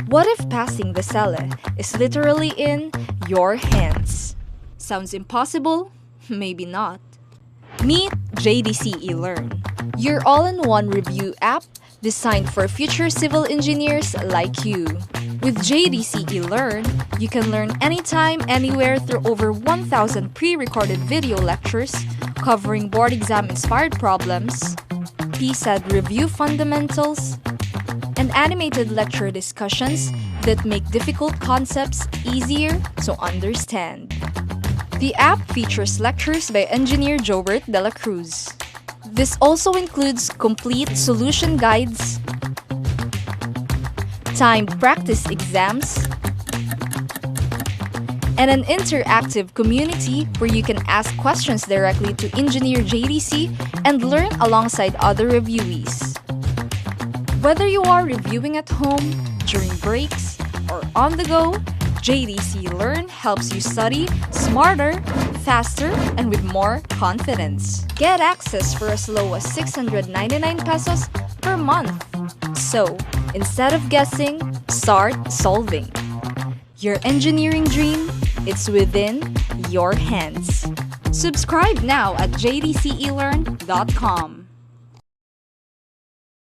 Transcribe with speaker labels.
Speaker 1: What if passing the CELE is literally in your hands? Sounds impossible? Maybe not. Meet JDCELEARN, your all-in-one review app designed for future civil engineers like you. With JDCELEARN, you can learn anytime, anywhere through over 1,000 pre-recorded video lectures covering board exam-inspired problems, PSAD review fundamentals, and animated lecture discussions that make difficult concepts easier to understand. The app features lectures by engineer Jobert De La Cruz. This also includes complete solution guides, timed practice exams, and an interactive community where you can ask questions directly to Engineer JDC and learn alongside other reviewees. Whether you are reviewing at home, during breaks, or on the go, JDCELEARN helps you study smarter, faster, and with more confidence. Get access for as low as 699 pesos per month. So, instead of guessing, start solving. Your engineering dream, it's within your hands. Subscribe now at jdcelearn.com.